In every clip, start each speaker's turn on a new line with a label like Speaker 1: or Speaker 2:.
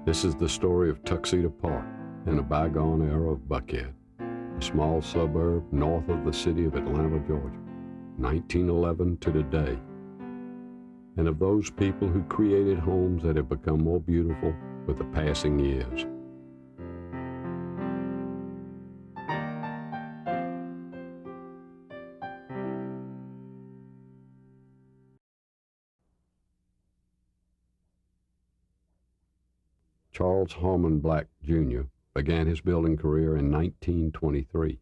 Speaker 1: This is the story of Tuxedo Park in a bygone era of Buckhead, a small suburb north of the city of Atlanta, Georgia, 1911 to today, and of those people who created homes that have become more beautiful with the passing years. Charles Harmon Black, Jr. began his building career in 1923.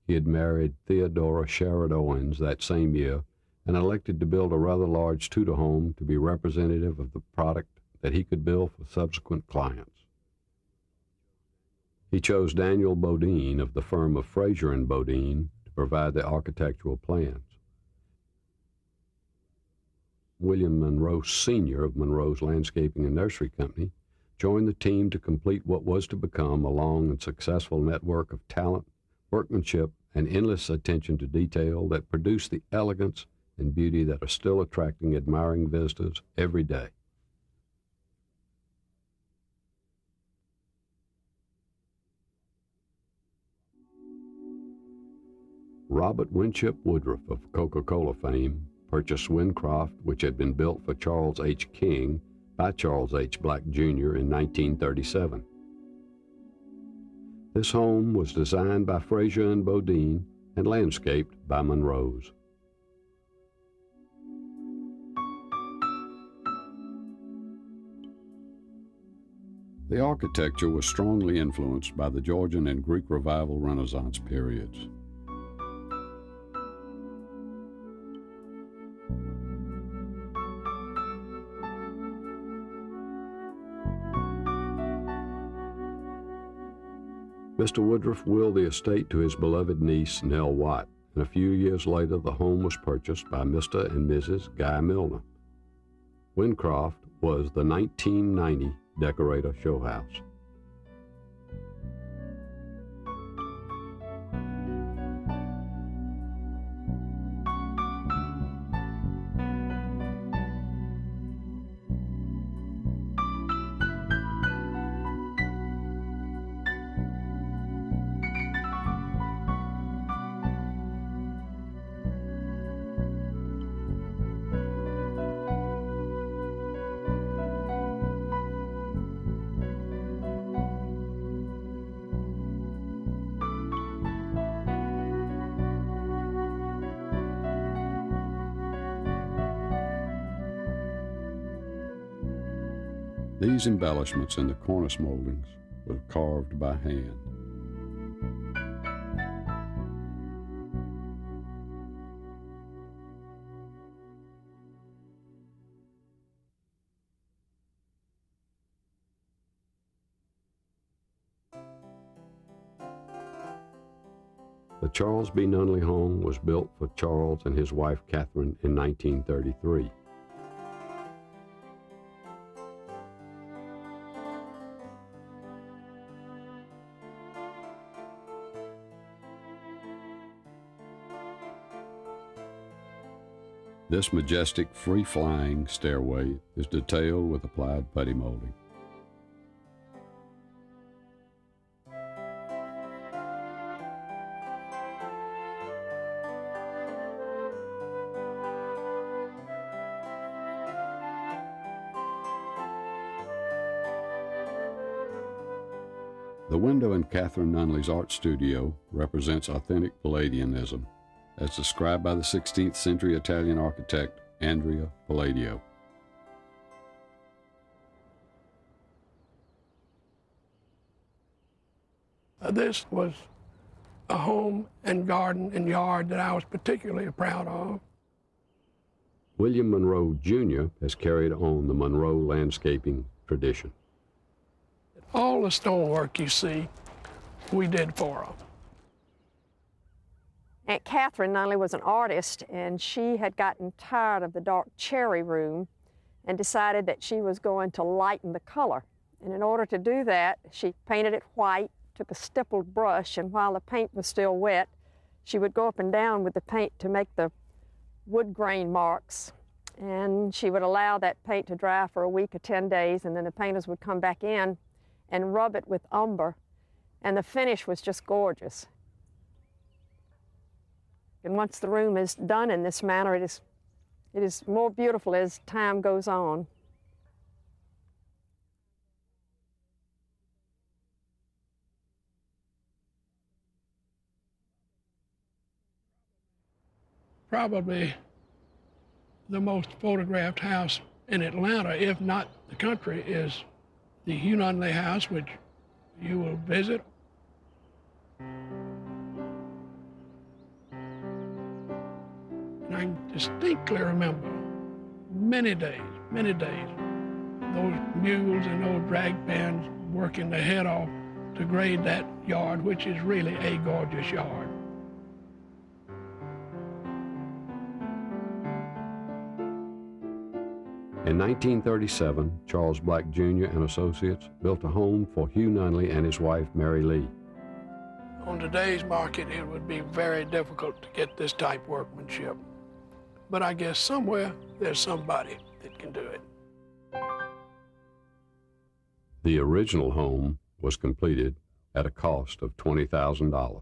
Speaker 1: He had married Theodora Sherrod Owens that same year and elected to build a rather large Tudor home to be representative of the product that he could build for subsequent clients. He chose Daniel Bodine of the firm of Fraser and Bodine to provide the architectural plans. William Monroe Sr. of Monroe's Landscaping and Nursery Company joined the team to complete what was to become a long and successful network of talent, workmanship, and endless attention to detail that produced the elegance and beauty that are still attracting admiring visitors every day. Robert Winship Woodruff of Coca-Cola fame purchased Winraftoft, which had been built for Charles H. King by Charles H. Black, Jr. in 1937. This home was designed by Fraser and Bodine and landscaped by Monroe's. The architecture was strongly influenced by the Georgian and Greek Revival Renaissance periods. Mr. Woodruff willed the estate to his beloved niece, Nell Watt, and a few years later the home was purchased by Mr. and Mrs. Guy Milner. Winraftoft was the 1990 Decorator Show House. These embellishments in the cornice moldings were carved by hand. The Charles B. Nunley home was built for Charles and his wife Catherine in 1933. This majestic, free-flying stairway is detailed with applied putty molding. The window in Catherine Nunley's art studio represents authentic Palladianism, as described by the 16th century Italian architect Andrea Palladio.
Speaker 2: This was a home and garden and yard that I was particularly proud of.
Speaker 1: William Monroe Jr. has carried on the Monroe landscaping tradition.
Speaker 2: All the stonework you see, we did for them.
Speaker 3: Aunt Catherine Nunley was an artist, and she had gotten tired of the dark cherry room and decided that she was going to lighten the color. And in order to do that, she painted it white, took a stippled brush, and while the paint was still wet, she would go up and down with the paint to make the wood grain marks. and she would allow that paint to dry for a week or 10 days, and then the painters would come back in and rub it with umber, and the finish was just gorgeous. And once the room is done in this manner, it is more beautiful as time goes on.
Speaker 2: Probably the most photographed house in Atlanta, if not the country, is the Hugh Nunley house, which you will visit. And I can distinctly remember many days, those mules and those drag pans working their head off to grade that yard, which is really a gorgeous yard.
Speaker 1: In 1937, Charles Black Jr. and Associates built a home for Hugh Nunley and his wife, Mary Lee.
Speaker 2: On today's market, it would be very difficult to get this type workmanship. But I guess somewhere there's somebody that can do it.
Speaker 1: The original home was completed at a cost of $20,000.